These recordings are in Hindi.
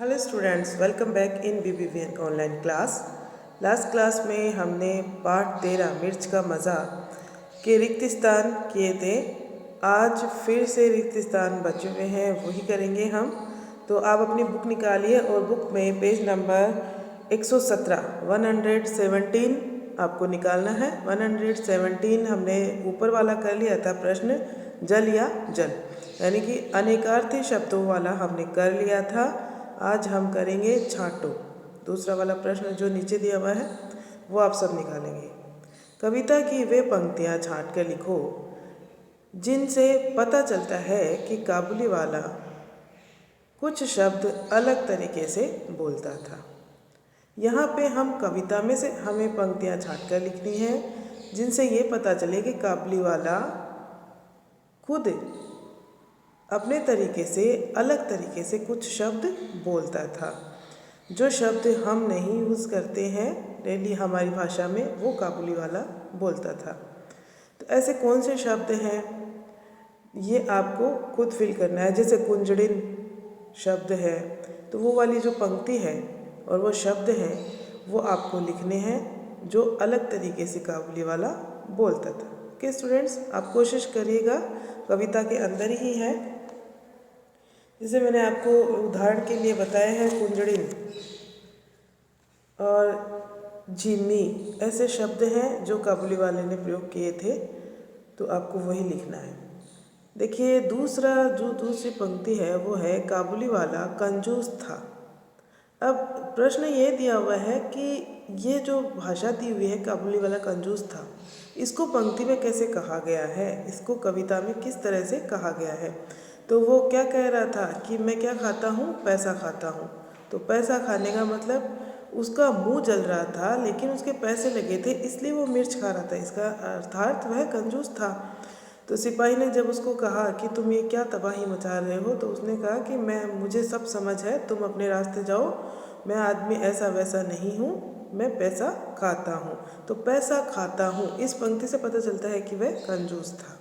Hello students, welcome back in BBVN online class. Last class में हमने पार्ट 13 मिर्च का मज़ा के रिक्त स्थान किए थे। आज फिर से रिक्त स्थान बचे हुए हैं, वही करेंगे हम। तो आप अपनी बुक निकालिए और बुक में पेज नंबर 117 आपको निकालना है। 117 हमने ऊपर वाला कर लिया था प्रश्न, जल या जल, यानी कि अनेकार्थी शब्दों वाला हमने कर लिया था। आज हम करेंगे छांटो। दूसरा वाला प्रश्न जो नीचे दिया हुआ है वो आप सब निकालेंगे। कविता की वे पंक्तियाँ छांट कर लिखो जिनसे पता चलता है कि काबुली वाला कुछ शब्द अलग तरीके से बोलता था। यहाँ पे हम कविता में से हमें पंक्तियाँ छांट कर लिखनी है जिनसे ये पता चले कि काबुली वाला खुद अपने तरीके से अलग तरीके से कुछ शब्द बोलता था। जो शब्द हम नहीं यूज़ करते हैं डेली हमारी भाषा में, वो काबुली वाला बोलता था। तो ऐसे कौन से शब्द हैं ये आपको खुद फिल करना है। जैसे कुंजड़िन शब्द है, तो वो वाली जो पंक्ति है और वो शब्द हैं वो आपको लिखने हैं जो अलग तरीके से काबुली वाला बोलता था। ओके स्टूडेंट्स, आप कोशिश करिएगा, कविता के अंदर ही है। जैसे मैंने आपको उदाहरण के लिए बताया है, कुंजड़िन और झिम्मी ऐसे शब्द हैं जो काबुली वाले ने प्रयोग किए थे, तो आपको वही लिखना है। देखिए दूसरी पंक्ति है वो है काबुली वाला कंजूस था। अब प्रश्न ये दिया हुआ है कि ये जो भाषा दी हुई है काबुली वाला कंजूस था, इसको पंक्ति में कैसे कहा गया है, इसको कविता में किस तरह से कहा गया है। तो वो क्या कह रहा था कि मैं क्या खाता हूँ, पैसा खाता हूँ। तो पैसा खाने का मतलब उसका मुंह जल रहा था लेकिन उसके पैसे लगे थे इसलिए वो मिर्च खा रहा था। इसका अर्थात वह कंजूस था। तो सिपाही ने जब उसको कहा कि तुम ये क्या तबाही मचा रहे हो, तो उसने कहा कि मुझे सब समझ है, तुम अपने रास्ते जाओ, मैं आदमी ऐसा वैसा नहीं हूँ, मैं पैसा खाता हूँ। तो पैसा खाता हूँ, इस पंक्ति से पता चलता है कि वह कंजूस था।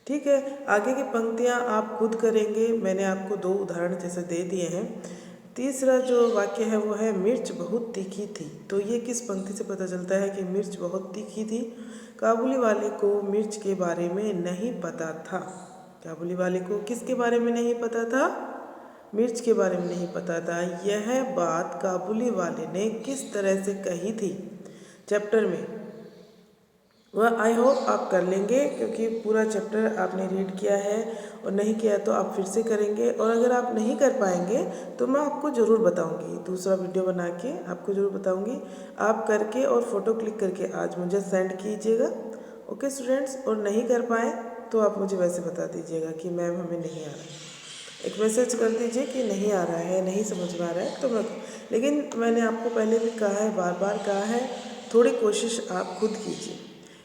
ठीक है, आगे की पंक्तियाँ आप खुद करेंगे, मैंने आपको 2 उदाहरण जैसे दे दिए हैं। तीसरा जो वाक्य है वो है मिर्च बहुत तीखी थी। तो ये किस पंक्ति से पता चलता है कि मिर्च बहुत तीखी थी। काबुली वाले को मिर्च के बारे में नहीं पता था। काबुली वाले को किसके बारे में नहीं पता था? मिर्च के बारे में नहीं पता था। यह बात काबुली वाले ने किस तरह से कही थी चैप्टर में, वह आई होप आप कर लेंगे, क्योंकि पूरा चैप्टर आपने रीड किया है, और नहीं किया तो आप फिर से करेंगे। और अगर आप नहीं कर पाएंगे तो मैं आपको ज़रूर बताऊंगी, दूसरा वीडियो बना के आपको ज़रूर बताऊंगी। आप करके और फ़ोटो क्लिक करके आज मुझे सेंड कीजिएगा। ओके स्टूडेंट्स, और नहीं कर पाए तो आप मुझे वैसे बता दीजिएगा कि मैम हमें नहीं आ रहा। एक मैसेज कर दीजिए कि नहीं आ रहा है, नहीं समझ में आ रहा है, तो मैं लेकिन मैंने आपको पहले भी कहा है, बार बार कहा है, थोड़ी कोशिश आप खुद कीजिए।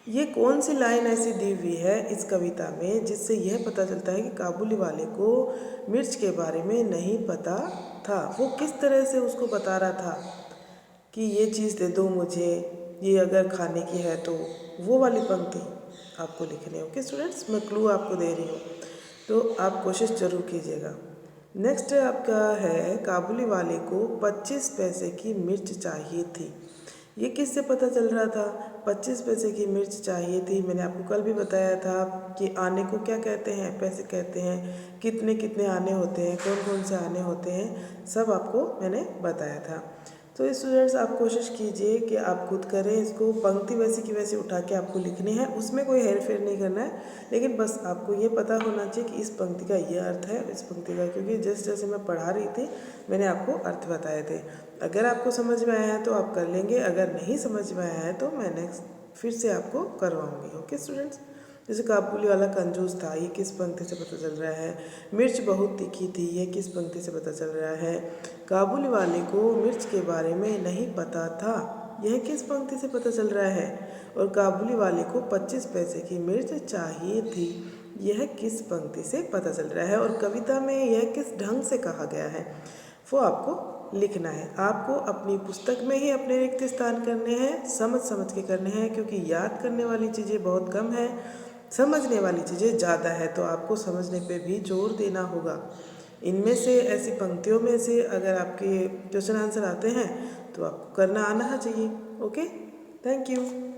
ये कौन सी लाइन ऐसी दी हुई है इस कविता में जिससे यह पता चलता है कि काबुली वाले को मिर्च के बारे में नहीं पता था। वो किस तरह से उसको बता रहा था कि ये चीज़ दे दो मुझे, ये अगर खाने की है तो, वो वाली पंक्ति आपको लिखनी है। ओके स्टूडेंट्स, मैं क्लू आपको दे रही हूँ, तो आप कोशिश ज़रूर कीजिएगा। नेक्स्ट आपका है काबुली वाले को 25 पैसे की मिर्च चाहिए थी। ये किससे पता चल रहा था? 25 पैसे की मिर्च चाहिए थी। मैंने आपको कल भी बताया था कि आने को क्या कहते हैं, पैसे कहते हैं। कितने कितने आने होते हैं, कौन कौन से आने होते हैं, सब आपको मैंने बताया था। तो स्टूडेंट्स, आप कोशिश कीजिए कि आप खुद करें इसको। पंक्ति वैसी की वैसी उठा के आपको लिखनी है, उसमें कोई हेर फेर नहीं करना है, लेकिन बस आपको ये पता होना चाहिए कि इस पंक्ति का ये अर्थ है, इस पंक्ति का, क्योंकि जैसे जैसे मैं पढ़ा रही थी मैंने आपको अर्थ बताए थे। अगर आपको समझ में आया है तो आप कर लेंगे, अगर नहीं समझ में आया है तो मैं नेक्स्ट फिर से आपको करवाऊँगी। ओके स्टूडेंट्स, जैसे काबुली वाला कंजूस था, ये किस पंक्ति से पता चल रहा है। मिर्च बहुत तीखी थी, ये किस पंक्ति से पता चल रहा है। काबुली वाले को मिर्च के बारे में नहीं पता था, यह किस पंक्ति से पता चल रहा है। और काबुली वाले को 25 पैसे की मिर्च चाहिए थी, यह किस पंक्ति से पता चल रहा है। और कविता में यह किस ढंग से कहा गया है वो आपको लिखना है। आपको अपनी पुस्तक में ही अपने रिक्त स्थान करने हैं, समझ समझ के करने हैं, क्योंकि याद करने वाली चीज़ें बहुत कम है, समझने वाली चीज़ें ज़्यादा है। तो आपको समझने पे भी जोर देना होगा। इनमें से ऐसी पंक्तियों में से अगर आपके क्वेश्चन आंसर आते हैं तो आपको करना आना चाहिए। Okay, thank you.